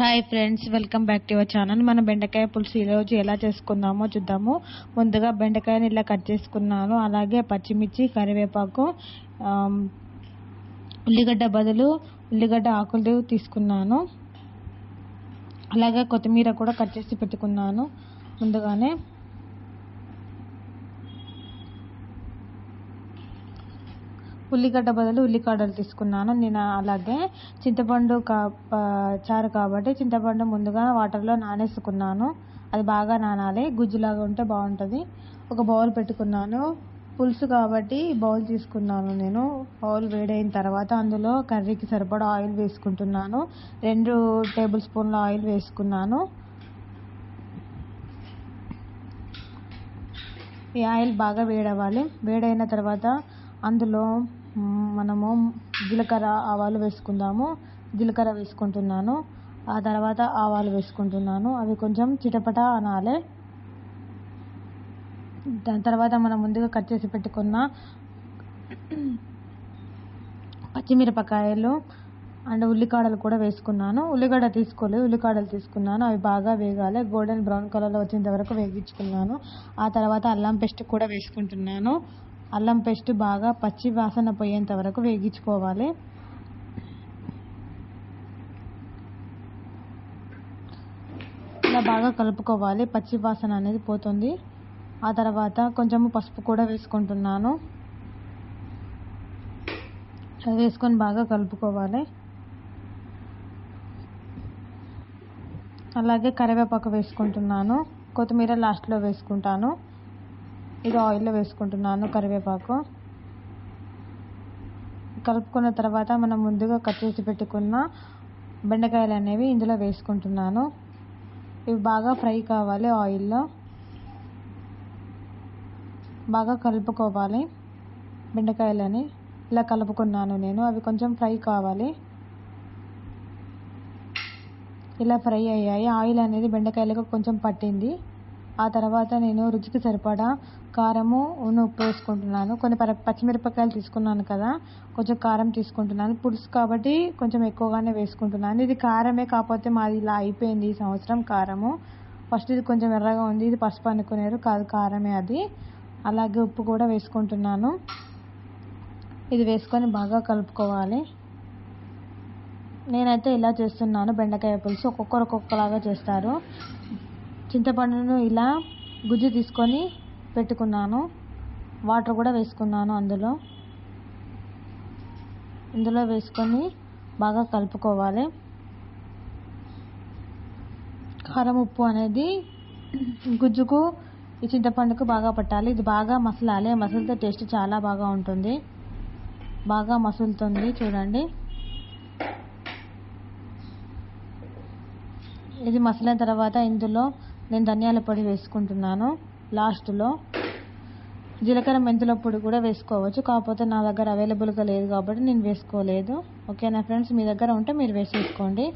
Hi friends, welcome back to our channel. మన బెండకాయ పులుసు ఈరోజు ఎలా చేసుకుందామో చూద్దాము. ముందుగా బెండకాయని ఇలా కట్ చేసుకున్నాను. అలాగే పచ్చిమిర్చి, కరివేపాకు, ఉల్లిగడ్డ బదులు ఉల్లిగడ్డ ఆకులు తీసుకున్నాను. అలాగే కొత్తిమీర కూడా కట్ చేసి పెట్టుకున్నాను ముందుగానే. ఉల్లిగడ్డ బదులు ఉల్లికాడలు తీసుకున్నాను నేను. అలాగే చింతపండు చారు కాబట్టి చింతపండు ముందుగా వాటర్లో నానేసుకున్నాను. అది బాగా నానాలి, గుజ్జులాగా ఉంటే బాగుంటుంది. ఒక బౌల్ పెట్టుకున్నాను. పులుసు కాబట్టి బౌల్ తీసుకున్నాను నేను. బౌల్ వేడైన తర్వాత అందులో కర్రీకి సరిపడా ఆయిల్ వేసుకుంటున్నాను. 2 టేబుల్ స్పూన్ల ఆయిల్ వేసుకున్నాను. ఈ ఆయిల్ బాగా వేడవ్వాలి. వేడైన తర్వాత అందులో మనము జీలకర్ర, ఆవాలు వేసుకుందాము. జీలకర్ర వేసుకుంటున్నాను. ఆ తర్వాత ఆవాలు వేసుకుంటున్నాను. అవి కొంచెం చిటపట అనాలి. దాని తర్వాత మనం ముందుగా కట్ చేసి పెట్టుకున్న పచ్చిమిరపకాయలు అండ్ ఉల్లికాడలు కూడా వేసుకున్నాను. ఉల్లిగడ్డ తీసుకోలేదు, ఉల్లికాడలు తీసుకున్నాను. అవి బాగా వేగాలి. గోల్డెన్ బ్రౌన్ కలర్లో వచ్చేంత వరకు వేగించుకున్నాను. ఆ తర్వాత అల్లం పేస్ట్ కూడా వేసుకుంటున్నాను. అల్లం పేస్ట్ బాగా పచ్చి వాసన పోయేంత వరకు వేగించుకోవాలి. ఇలా బాగా కలుపుకోవాలి, పచ్చి వాసన అనేది పోతుంది. ఆ తర్వాత కొంచెము పసుపు కూడా వేసుకుంటున్నాను. వేసుకొని బాగా కలుపుకోవాలి. అలాగే కరివేపాకు వేసుకుంటున్నాను. కొత్తిమీర లాస్ట్లో వేసుకుంటాను. ఇది ఆయిల్లో వేసుకుంటున్నాను. కరివేపాకు కలుపుకున్న తర్వాత మనం ముందుగా కట్ చేసి పెట్టుకున్న బెండకాయలు అనేవి ఇందులో వేసుకుంటున్నాను. ఇవి బాగా ఫ్రై కావాలి. ఆయిల్లో బాగా కలుపుకోవాలి. బెండకాయలని ఇలా కలుపుకున్నాను నేను. అవి కొంచెం ఫ్రై కావాలి. ఇలా ఫ్రై అయ్యాయి. ఆయిల్ అనేది బెండకాయలకు కొంచెం పట్టింది. ఆ తర్వాత నేను రుచికి సరిపడా కారము, ఉప్పు వేసుకుంటున్నాను. కొన్ని పచ్చిమిరపకాయలు తీసుకున్నాను కదా, కొంచెం కారం తీసుకుంటున్నాను. పులుసు కాబట్టి కొంచెం ఎక్కువగానే వేసుకుంటున్నాను. ఇది కారమే, కాకపోతే మాది ఇలా అయిపోయింది ఈ సంవత్సరం కారము. ఫస్ట్ ఇది కొంచెం ఎర్రగా ఉంది, ఇది పసుపు అనుకునేరు, కాదు కారమే అది. అలాగే ఉప్పు కూడా వేసుకుంటున్నాను. ఇది వేసుకొని బాగా కలుపుకోవాలి. నేనైతే ఇలా చేస్తున్నాను బెండకాయ పులుసు. ఒక్కొక్కరు ఒక్కొక్కలాగా చేస్తారు. చింతపండును ఇలా గుజ్జు తీసుకొని పెట్టుకున్నాను. వాటర్ కూడా వేసుకున్నాను. ఇందులో వేసుకొని బాగా కలుపుకోవాలి. కారం, ఉప్పు అనేది గుజ్జుకు, ఈ చింతపండుకు బాగా పట్టాలి. ఇది బాగా మసలాలి. మసలితే టేస్ట్ చాలా బాగా ఉంటుంది. బాగా మసులుతుంది చూడండి. ఇది మసలిన తర్వాత ఇందులో నేను ధనియాల పొడి వేసుకుంటున్నాను. లాస్ట్లో జీలకర్ర, మెంతుల పొడి కూడా వేసుకోవచ్చు, కాకపోతే నా దగ్గర అవైలబుల్గా లేదు కాబట్టి నేను వేసుకోలేదు. ఓకేనా ఫ్రెండ్స్, మీ దగ్గర ఉంటే మీరు వేసేసుకోండి.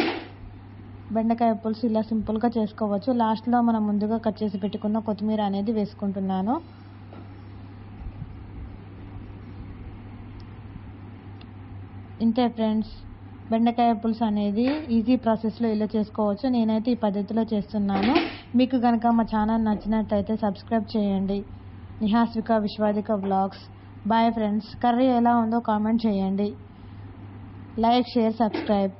బెండకాయ పులుసు ఇలా సింపుల్గా చేసుకోవచ్చు. లాస్ట్లో మనం ముందుగా కట్ చేసి పెట్టుకున్న కొత్తిమీర అనేది వేసుకుంటున్నాను. ఇంతే ఫ్రెండ్స్, బెండకాయ పులుసు అనేది ఈజీ ప్రాసెస్లో ఇలా చేసుకోవచ్చు. నేనైతే ఈ పద్ధతిలో చేస్తున్నాను. మీకు కనుక మా ఛానల్ నచ్చినట్లయితే సబ్స్క్రైబ్ చేయండి. Nihaswika Vishwadika vlogs. Bye friends. Curry ఎలా ఉందో కామెంట్ చేయండి. Like, share, subscribe.